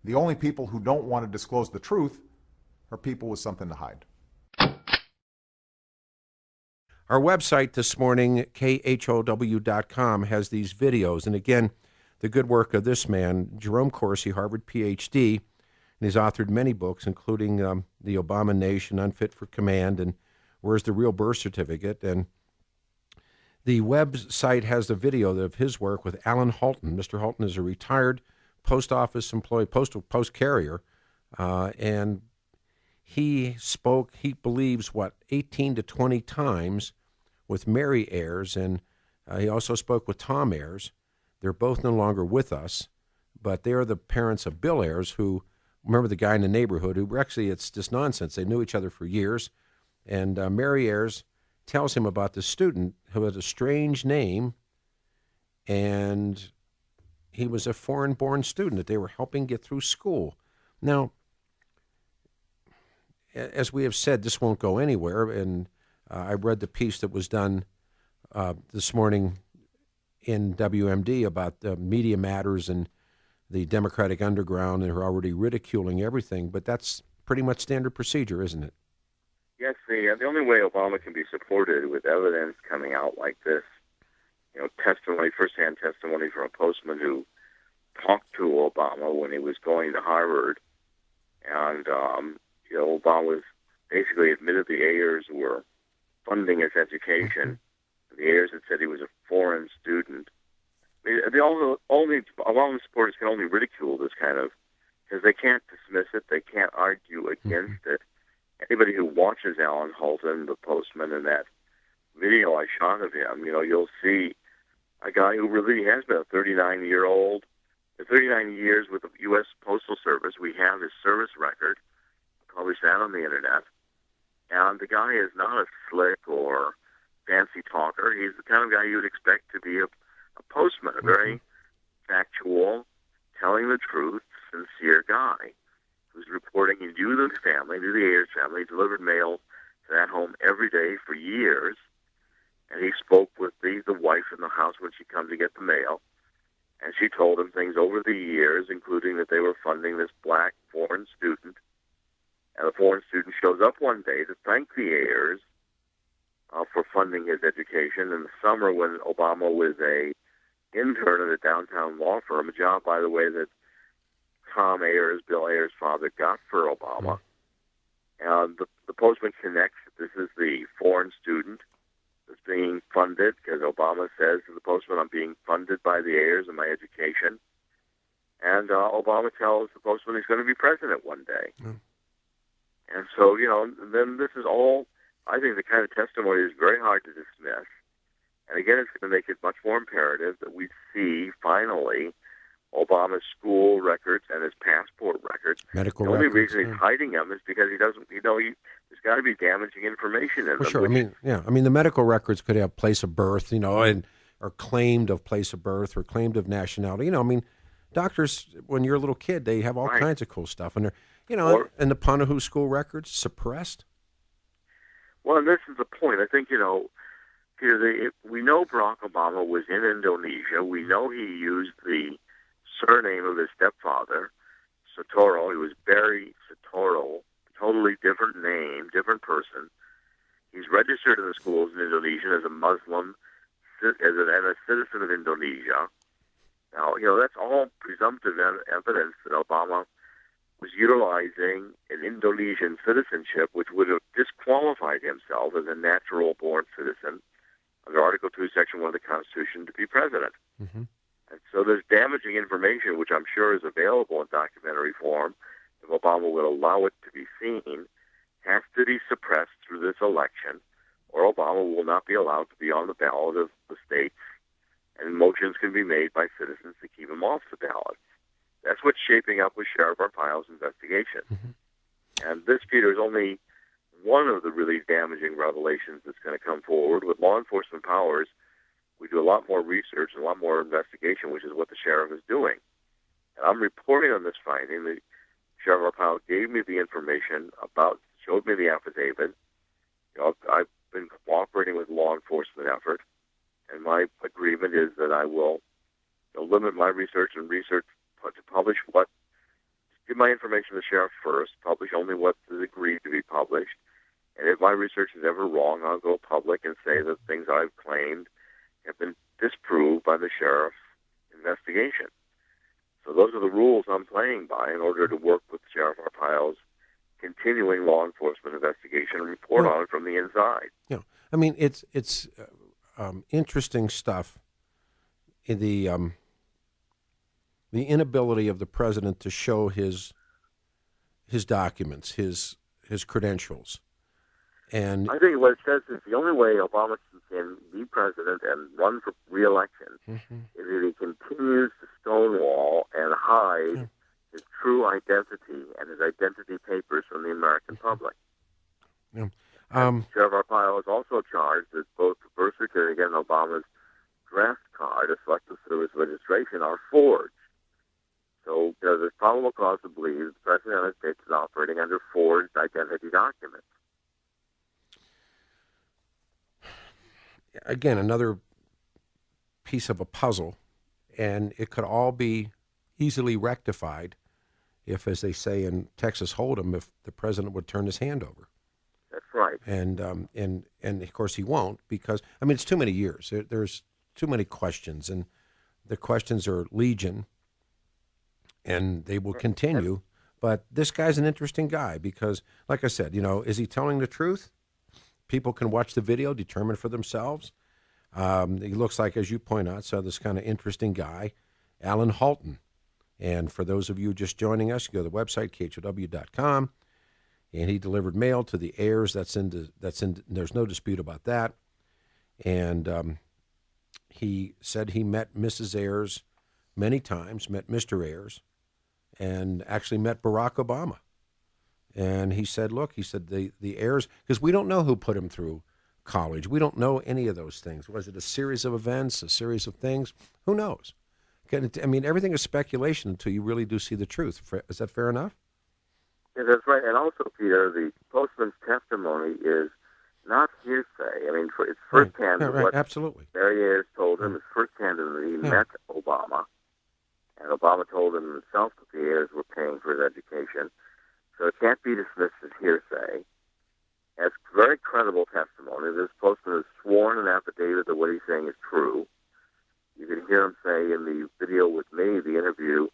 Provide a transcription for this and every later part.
The only people who don't want to disclose the truth are people with something to hide. Our website this morning, khow.com, has these videos. And again, the good work of this man, Jerome Corsi, Harvard Ph.D., and he's authored many books, including The Obama Nation, Unfit for Command, and Where's the Real Birth Certificate? And the website has the video of his work with Alan Halton. Mr. Halton is a retired post office employee, post carrier, and he spoke, he believes, 18 to 20 times with Mary Ayers, and he also spoke with Tom Ayers. They're both no longer with us, but they are the parents of Bill Ayers, who, remember the guy in the neighborhood, who actually, it's just nonsense. They knew each other for years, and Mary Ayers tells him about the student who had a strange name, and he was a foreign-born student that they were helping get through school. Now, as we have said, this won't go anywhere, and I read the piece that was done this morning in WMD about Media Matters and the Democratic underground, and are already ridiculing everything, but that's pretty much standard procedure, isn't it? Yes, the only way Obama can be supported with evidence coming out like this, testimony, firsthand testimony from a postman who talked to Obama when he was going to Harvard, and Obama was basically admitted the Ayers were funding his education. The Ayers had said he was a foreign student. I mean, only Obama supporters can only ridicule this kind of, because they can't dismiss it, they can't argue against it. Anybody who watches Alan Halton, the postman, in that video I shot of him, you'll see a guy who really has been a 39 years with the U.S. Postal Service. We have his service record, published that on the internet. And the guy is not a slick or fancy talker. He's the kind of guy you would expect to be a postman, a very factual, telling the truth, sincere guy who's reporting. He knew the family, knew the Ayers family. He delivered mail to that home every day for years. And he spoke with the wife in the house when she'd come to get the mail. And she told him things over the years, including that they were funding this black foreign student. And the foreign student shows up one day to thank the Ayers for funding his education in the summer when Obama was a intern at a downtown law firm, a job, by the way, that Tom Ayers, Bill Ayers' father, got for Obama. And the postman connects that this is the foreign student that's being funded, because Obama says to the postman, I'm being funded by the Ayers in my education. And Obama tells the postman he's going to be president one day. And so, then this is all, I think the kind of testimony is very hard to dismiss. And again, it's going to make it much more imperative that we see, finally, Obama's school records and his passport records. Medical the only records, reason he's hiding them is because he doesn't, there's got to be damaging information in them. Sure. The medical records could have place of birth, and or claimed of place of birth or claimed of nationality. Doctors, when you're a little kid, they have all kinds of cool stuff. And they're, and the Punahou school records suppressed. Well, and this is the point. I think, Peter, we know Barack Obama was in Indonesia. We know he used the surname of his stepfather, Soetoro. He was Barry Soetoro, totally different name, different person. He's registered in the schools in Indonesia as a Muslim, and a citizen of Indonesia. Now, that's all presumptive evidence that Obama was utilizing an Indonesian citizenship, which would have disqualified himself as a natural-born citizen under Article 2, Section 1 of the Constitution to be president. Mm-hmm. And so there's damaging information, which I'm sure is available in documentary form, if Obama will allow it to be seen, has to be suppressed through this election, or Obama will not be allowed to be on the ballot of the states, and motions can be made by citizens to keep him off the ballot. That's what's shaping up with Sheriff Arpaio's investigation. Mm-hmm. And this, Peter, is only one of the really damaging revelations that's going to come forward. With law enforcement powers, we do a lot more research and a lot more investigation, which is what the sheriff is doing. And I'm reporting on this finding. The Sheriff Arpaio gave me the information showed me the affidavit. I've been cooperating with law enforcement effort, and my agreement is that I will limit my research to publish what give my information to the sheriff first, publish only what is agreed to be published, and if my research is ever wrong, I'll go public and say that things I've claimed have been disproved by the sheriff's investigation. So those are the rules I'm playing by in order to work with Sheriff Arpaio's continuing law enforcement investigation and report on it from the inside. Yeah, I mean it's interesting stuff. In the inability of the president to show his documents, his credentials, and I think what it says is the only way Obama can be president and run for re-election is if he continues to stonewall and hide his true identity and his identity papers from the American public. Yeah. Sheriff Arpaio is also charged that both the birth certificate and Obama's draft card, a selective service registration, are forged. So there's probable cause to believe the President of the United States is operating under forged identity documents. Again, another piece of a puzzle, and it could all be easily rectified if, as they say in Texas Hold'em, if the president would turn his hand over. That's right. And of course he won't, because I mean it's too many years. There's too many questions, and the questions are legion, and they will continue. But this guy's an interesting guy because, like I said, is he telling the truth? People can watch the video, determine for themselves. He looks like, as you point out, this kind of interesting guy, Alan Halton. And for those of you just joining us, you go to the website, khow.com, and he delivered mail to the heirs. That's in. There's no dispute about that. And he said he met Mrs. Ayers many times, met Mr. Ayers, and actually met Barack Obama. And he said, look, the heirs, because we don't know who put him through college. We don't know any of those things. Was it a series of events, a series of things? Who knows? I mean, everything is speculation until you really do see the truth. Is that fair enough? Yeah, that's right. And also, Peter, the postman's testimony is not hearsay. I mean, it's firsthand right. what Absolutely. Mary Ayers told him. It's firsthand that he met Obama, and Obama told him himself that the Ayers were paying for his education. So it can't be dismissed as hearsay. It's very credible testimony. This postman has sworn an affidavit that what he's saying is true. You can hear him say in the video with me, the interview,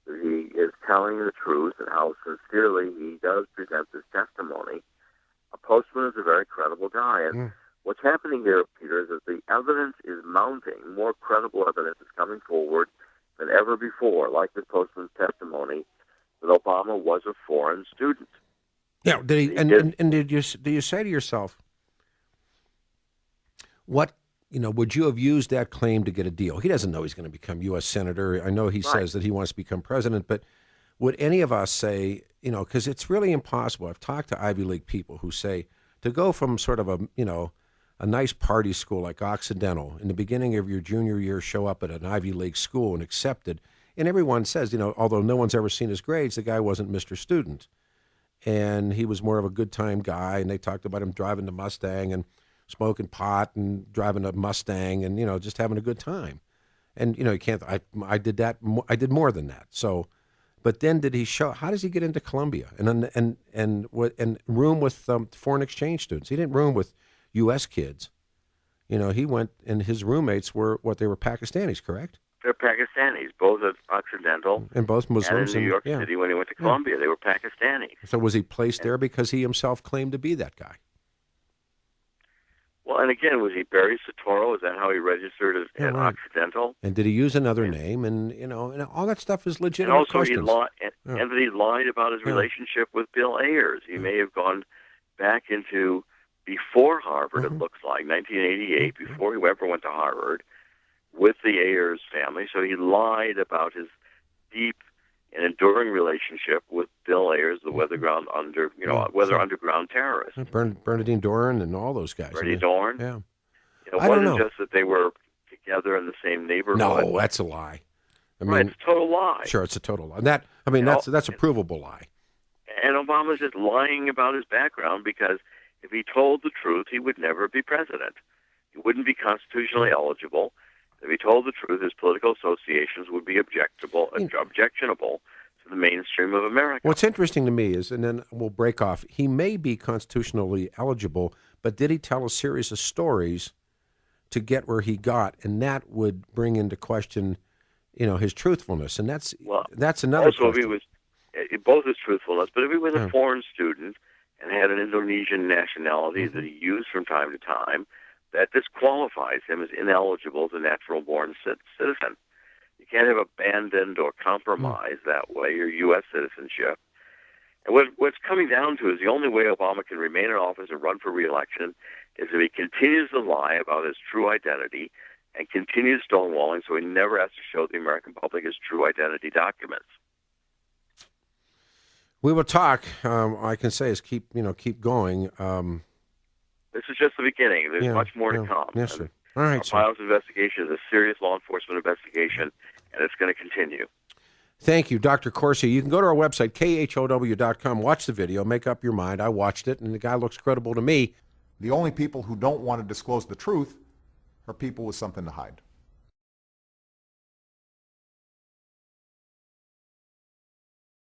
that he is telling the truth and how sincerely he does present this testimony. A postman is a very credible guy. And what's happening here, Peter, is that the evidence is mounting. More credible evidence is coming forward than ever before, like the postman's testimony, that Obama was a foreign student. Yeah, did he? Do you say to yourself, what would you have used that claim to get a deal? He doesn't know he's going to become U.S. Senator. I know he says that he wants to become president, but would any of us say, because it's really impossible. I've talked to Ivy League people who say to go from sort of a nice party school like Occidental in the beginning of your junior year, show up at an Ivy League school and accepted. And everyone says, although no one's ever seen his grades, the guy wasn't Mr. Student. And he was more of a good time guy. And they talked about him driving the Mustang and smoking pot and driving a Mustang and, just having a good time. And, you can't, I did that. I did more than that. So, but then did he show, how does he get into Columbia and room with foreign exchange students? He didn't room with U.S. kids. He went, and his roommates were they were Pakistanis, correct? They're Pakistanis, both at Occidental and both Muslims. And in New York City when he went to Columbia, they were Pakistanis. So was he placed there because he himself claimed to be that guy? Well, and again, was he Barry Soetoro? Is that how he registered at Occidental? And did he use another name? And and all that stuff is legitimate. And also, questions. he lied about his relationship with Bill Ayers. He may have gone back into before Harvard. It looks like 1988, before he ever went to Harvard, with the Ayers family. So he lied about his deep and enduring relationship with Bill Ayers, the underground terrorist. Bernadine Doran and all those guys. Bernadine Doran. Yeah. It wasn't just that they were together in the same neighborhood. No, that's a lie. It's a total lie. Sure, it's a total lie. That's a provable lie. And Obama's just lying about his background because if he told the truth, he would never be president. He wouldn't be constitutionally eligible. If he told the truth, his political associations would be objectionable. So to the mainstream of America. What's interesting to me is, and then we'll break off, he may be constitutionally eligible, but did he tell a series of stories to get where he got? And that would bring into question, his truthfulness. And that's another also, question. if he was, both his truthfulness, but if he was a foreign student and had an Indonesian nationality that he used from time to time, that disqualifies him as ineligible as a natural-born citizen. You can't have abandoned or compromised that way your U.S. citizenship. And what's coming down to is the only way Obama can remain in office and run for re-election is if he continues to lie about his true identity and continues stonewalling so he never has to show the American public his true identity documents. We will talk. I can say is keep going. This is just the beginning. There's much more to come. Yes, sir. All right, sir. Files investigation is a serious law enforcement investigation, and it's going to continue. Thank you, Dr. Corsi. You can go to our website, khow.com, watch the video, make up your mind. I watched it, and the guy looks credible to me. The only people who don't want to disclose the truth are people with something to hide.